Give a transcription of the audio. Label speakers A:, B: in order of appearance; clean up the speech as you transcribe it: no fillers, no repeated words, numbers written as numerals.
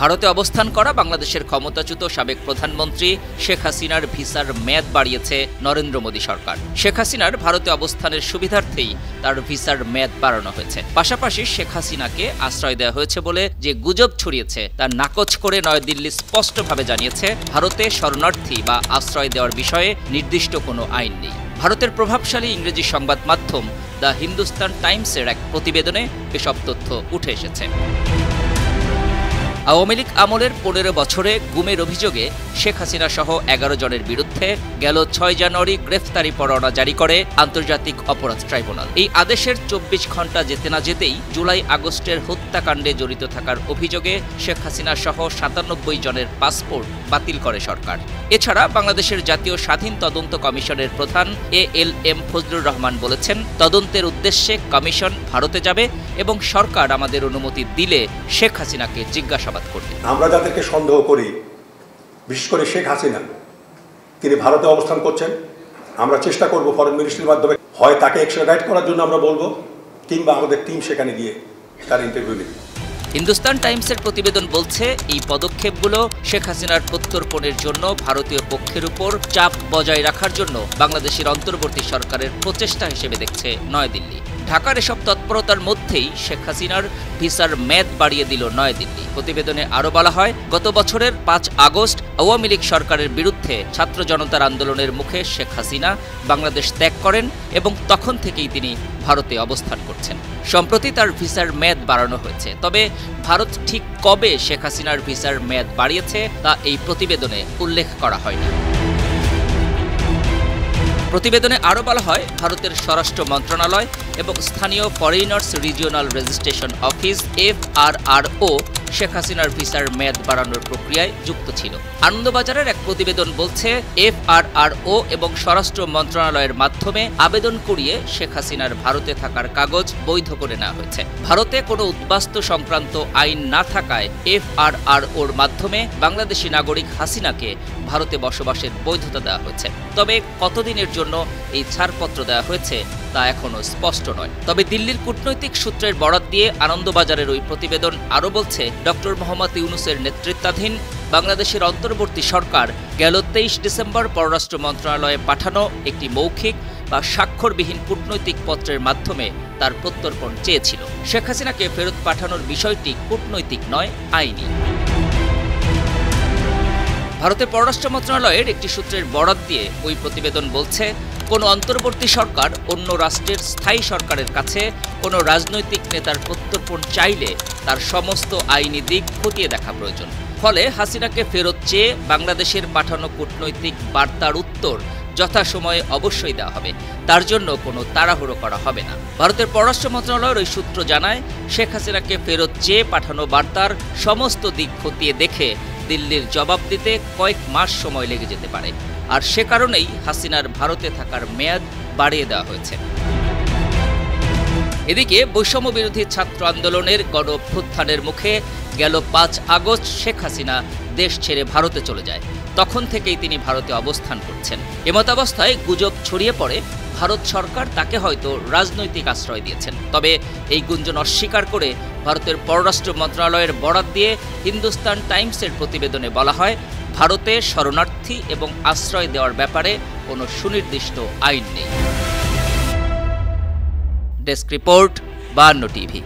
A: ভারতে অবস্থান করা বাংলাদেশের ক্ষমতাচ্যুত সাবেক প্রধানমন্ত্রী শেখ হাসিনার ভিসার মেয়াদ বাড়িয়েছে নরেন্দ্র মোদী সরকার। শেখ হাসিনার ভারতে অবস্থানের সুবিধার্থেই তার ভিসার মেয়াদ বাড়ানো হয়েছে। পাশাপাশি শেখ হাসিনাকে আশ্রয় দেওয়া হয়েছে বলে যে গুজব ছড়িয়েছে তা নাকচ করে নয়াদিল্লি স্পষ্টভাবে জানিয়েছে, ভারতে শরণার্থী বা আশ্রয় দেওয়ার বিষয়ে নির্দিষ্ট কোনো আইন নেই। ভারতের প্রভাবশালী ইংরেজি সংবাদ মাধ্যম দ্য হিন্দুস্তান টাইমসের এক প্রতিবেদনে এসব তথ্য উঠে এসেছে। আওয়ামী লীগ আমলের ১৫ বছরে গুমের অভিযোগে শেখ হাসিনা সহ ১১ জনের বিরুদ্ধে গেল ৬ জানুয়ারি গ্রেফতারি পরোয়ানা জারি করে আন্তর্জাতিক অপরাধ ট্রাইব্যুনাল। এই আদেশের ২৪ ঘণ্টা যেতে না যেতেই জুলাই আগস্টের হত্যাকাণ্ডে জড়িত থাকার অভিযোগে শেখ হাসিনা সহ ৯৭ জনের পাসপোর্ট বাতিল করে সরকার। এছাড়া বাংলাদেশের জাতীয় স্বাধীন তদন্ত কমিশনের প্রধান ALM ফজলুর রহমান বলেছেন, তদন্তের উদ্দেশ্যে কমিশন ভারতে যাবে এবং সরকার আমাদের অনুমতি দিলে শেখ হাসিনাকে জিজ্ঞাসাবাদ করবে।
B: আমরা যাদেরকে সন্দেহ করি, বিশেষ করে শেখ হাসিনা, তিনি ভারতে অবস্থান করছেন, আমরা চেষ্টা করব ফরেন মিনিস্ট্রির মাধ্যমে হয় তাকে এক্সট্রাডাইট করার জন্য আমরা বলবো, কিংবা আমাদের টিম সেখানে গিয়ে তার ইন্টারভিউ নেবে।
A: হিন্দুস্তান টাইমসের প্রতিবেদন বলছে, এই পদক্ষেপগুলো শেখ হাসিনার প্রত্যর্পণের জন্য ভারতীয় পক্ষের উপর চাপ বজায় রাখার জন্য বাংলাদেশের অন্তর্বর্তী সরকারের প্রচেষ্টা হিসেবে দেখছে নয়াদিল্লি। ঢাকার এসব তৎপরতার মধ্যেই শেখ হাসিনার ভিসার মেয়াদ বাড়িয়ে দিল নয়াদিল্লি। প্রতিবেদনে আরও বলা হয়, গত বছরের ৫ আগস্ট আওয়ামী লীগ সরকারের বিরুদ্ধে ছাত্র জনতার আন্দোলনের মুখে শেখ হাসিনা বাংলাদেশ ত্যাগ করেন এবং তখন থেকেই তিনি ভারতে অবস্থান করছেন। সম্প্রতি তার ভিসার মেয়াদ বাড়ানো হয়েছে, তবে ভারত ঠিক কবে শেখ হাসিনার ভিসার মেয়াদ বাড়িয়েছে তা এই প্রতিবেদনে উল্লেখ করা হয়নি। প্রতিবেদনে আরও বলা হয়, ভারতের স্বরাষ্ট্র মন্ত্রণালয় এবং স্থানীয় foreigners regional registration office FRRO Sheikh হাসিনার ভিসার মেয়াদ বাড়ানোর প্রক্রিয়ায় যুক্ত ছিল। আনন্দবাজারের এক প্রতিবেদন বলছে, FRRO এবং স্বরাষ্ট্র মন্ত্রণালয়ের মাধ্যমে আবেদন করিয়ে শেখ হাসিনার ভারতে থাকার কাগজ বৈধ করে নেওয়া হয়েছে। ভারতে কোনো উদ্বাস্তু সংক্রান্ত আইন না থাকায় FRROর মাধ্যমে বাংলাদেশি নাগরিক হাসিনাকে ভারতে বসবাসের বৈধতা দেওয়া হয়েছে। তবে কতদিনের জন্য এই ছাড়পত্র দেওয়া হয়েছে তা এখনও স্পষ্ট নয়। তবে দিল্লির কূটনৈতিক সূত্রের বরাত দিয়ে আনন্দবাজারের ওই প্রতিবেদন আরও বলছে, ডক্টর মোহাম্মদ ইউনূসের নেতৃত্বাধীন বাংলাদেশের অন্তর্বর্তী সরকার গেল ২৩ ডিসেম্বর পররাষ্ট্র মন্ত্রণালয়ে পাঠানো একটি মৌখিক বা স্বাক্ষরবিহীন কূটনৈতিক পত্রের মাধ্যমে তার প্রত্যর্পণ চেয়েছিল। শেখ হাসিনাকে ফেরত পাঠানোর বিষয়টি কূটনৈতিক নয়, আইনি। ভারতের পররাষ্ট্র মন্ত্রণালয়ের একটি সূত্রের বরাত দিয়ে ওই প্রতিবেদন বলছে, কোনো অন্তর্বর্তী সরকার অন্য রাষ্ট্রের স্থায়ী সরকারের কাছে কোনো রাজনৈতিক নেতার প্রত্যর্পণ চাইলে তার সমস্ত আইনি দিক খতিয়ে দেখা প্রয়োজন। ফলে হাসিনাকে ফেরত চেয়ে বাংলাদেশের পাঠানো কূটনৈতিক বার্তার উত্তর যথাসময়ে অবশ্যই দেওয়া হবে, তার জন্য কোনো তাড়াহুড়ো করা হবে না। ভারতের পররাষ্ট্র মন্ত্রণালয়ের ওই সূত্র জানায়, শেখ হাসিনাকে ফেরত চেয়ে পাঠানো বার্তার সমস্ত দিক খতিয়ে দেখে দিল্লির জবাব দিতে কয়েক মাস সময় লেগে যেতে পারে, আর সে কারণেই হাসিনার ভারতে থাকার মেয়াদ বাড়িয়ে দেওয়া হয়েছে। এদিকে বৈষম্য বিরোধী ছাত্র আন্দোলনের গণ অভ্যুত্থানের মুখে গেল ৫ আগস্ট শেখ হাসিনা দেশ ছেড়ে ভারতে চলে যায়। তখন থেকেই তিনি ভারতে অবস্থান করছেন। এমতাবস্থায় গুজব ছড়িয়ে পড়ে ভারত সরকার তাকে হয়তো রাজনৈতিক আশ্রয় দিয়েছেন। তবে এই গুঞ্জন অস্বীকার করে ভারতের পররাষ্ট্র মন্ত্রণালয়ের বরাত দিয়ে হিন্দুস্তান টাইমসের প্রতিবেদনে বলা হয়, ভারতে শরণার্থী এবং আশ্রয় দেওয়ার ব্যাপারে কোনো সুনির্দিষ্ট আইন নেই। Desk report, 52 TV.